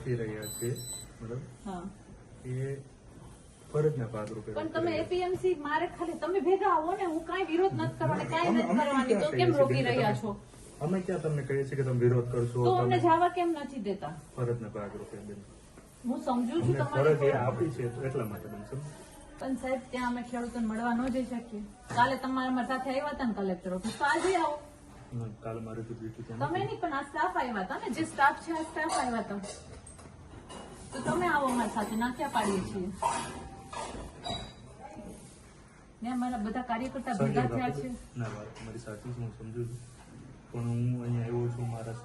રોકી રહ્યા છે બરાબર હા એ ફરજના ભાગરૂપે પણ તમે એપીએમસી મારે ખાલી તમે ભેગા આવો ને, હું કાંઈ વિરોધ નથી કરવાની, કાંઈ નથી કરવાની, તો કેમ રોકી રહ્યા છો? અમે ક્યાં તમને કહીએ છીએ કે તમે વિરોધ કરશો? તો અમને જવા કેમ નથી દેતા? ફરજના ભાગરૂપે બેન હું સમજુ છું અમને તમારી ફરજ એ આપી છે તો એટલા માટે બેન સમજો. પણ સાહેબ ત્યાં અમે ખેડૂતોને મળવા ન જઈ શકીએ. કાલે તમારા અમારી સાથે આવ્યા હતા ને કલેક્ટર ઓફિસ, તો આજે આવો. ના, કાલે મારે તો ડ્યુટી ત્યાં તમે નહીં, પણ આ સ્ટાફ આવ્યા હતા ને, જે સ્ટાફ છે આ સ્ટાફ આવ્યા હતા, તો તમે આવો અમારી સાથે, ના ક્યાં પાડીએ છીએ ને અમારા બધા કાર્યકર્તા ભેગા થયા છે. ના વાત મારી સાચી છે, હું સમજુ છું, પણ હું અહીંયા આવ્યો છું, મારા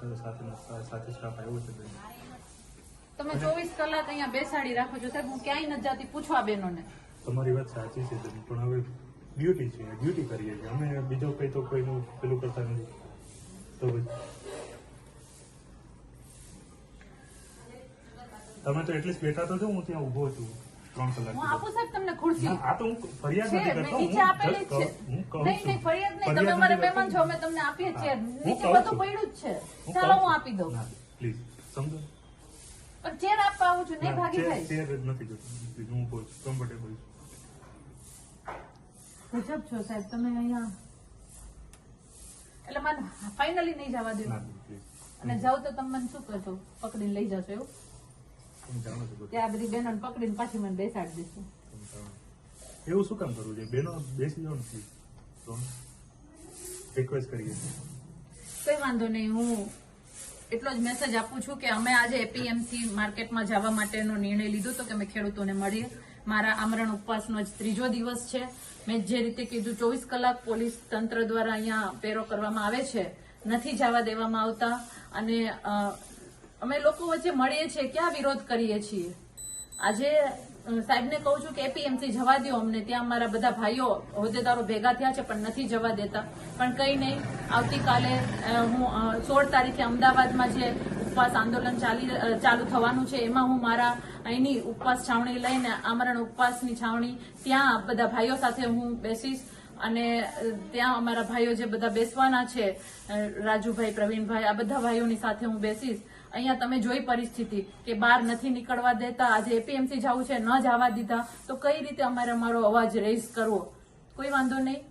સાથે સ્ટાફ આવ્યો છે બેન. તમે 24 કલાક અહીંયા બેસાડી રાખો છો સાહેબ, હું ક્યાંય નથી જતી પૂછવા બહેનોને. તમારી વાત સાચી છે બેન, પણ હવે ડ્યુટી છે, ડ્યુટી કરીએ છીએ અમે, બીજો કઈ તો કોઈનું પેલું કરતા નથી. તો તમે તો એટલીસ્ટ બેઠા તો છો, હું ત્યાં ઉભો છું 3 કલાક. હું આપું સાહેબ તમને ખુરશી આ તો હું ફરિયાદ છે, નથી મેં કરતો, નીચે આપેલી જ છે. હું કહું નહીં છું. નહીં, ફરિયાદ નહીં, તમે ફરિયાદ અમારા નથી મહેમાન કરતો. છો, અમે તમને આપીએ જ છીએ. નીચે કહું બધું છું. પડ્યું જ છે, હું ચાલો કહું હું છું. આપી દઉં. ના, પ્લીઝ સમજો. પણ ચેર આપવા આવું છું, નહીં ભાગી જાય. ચેર જ નથી જોતું, હું કહું છું કમ્ફર્ટેબલ છું. ગજબ છો સાહેબ તમે અહીંયા. એટલે મને ફાઇનલી નહીં જવા દે. ના પ્લીઝ, અને જાવ તો તમે મને શું કરશો? પકડીને લઈ જશો એવું? તમે જાણો છો બધું. ત્યાં બધી બહેનોને પકડીને પાછી મને બેસાડી દેશો. તમે જાણો છો. એવું શું કામ કરવું છે? બેનો બેસી જાઓ ને પ્લીઝ, રિક્વેસ્ટ કરીએ છીએ. કઈ વાંધો નહીં, હું એટલો જ મેસેજ આપું છું કે અમે આજે એપીએમસી માર્કેટમાં જવા માટેનો નિર્ણય લીધો હતો કે અમે ખેડૂતોને મળીએ. મારા આમરણ ઉપવાસનો જ 3જો દિવસ છે. મેં જે રીતે કીધું 24 કલાક પોલીસ તંત્ર દ્વારા અહીંયા પેરો કરવામાં આવે છે, નથી જવા દેવામાં આવતા, અને અમે લોકો વચ્ચે મળીએ છીએ, ક્યાં વિરોધ કરીએ છીએ. આજે સાહેબને કહું છું કે એપીએમસી જવા દો અમને, ત્યાં મારા બધા ભાઈઓ હોદ્દેદારો ભેગા થયા છે પણ નથી જવા દેતા. પણ કંઈ નહીં, આવતીકાલે હું 16 તારીખે અમદાવાદમાં જે ઉપવાસ આંદોલન ચાલુ થવાનું છે, એમાં હું મારા અહીંની ઉપવાસ છાવણી લઈને આમરણ ઉપવાસની છાવણી ત્યાં બધા ભાઈઓ સાથે હું બેસીશ, અને ત્યાં અમારા ભાઈઓ જે બધા બેસવાના છે, રાજુભાઈ, પ્રવીણભાઈ, આ બધા ભાઈઓની સાથે હું બેસીશ. અહીંયા તમે જોઈ પરિસ્થિતિ કે બહાર નથી નીકળવા દેતા, આજે એપીએમસી જવું છે, ન જવા દીધા, તો કઈ રીતે અમારે અમારો અવાજ રેઝ કરવો? કોઈ વાંધો નહીં,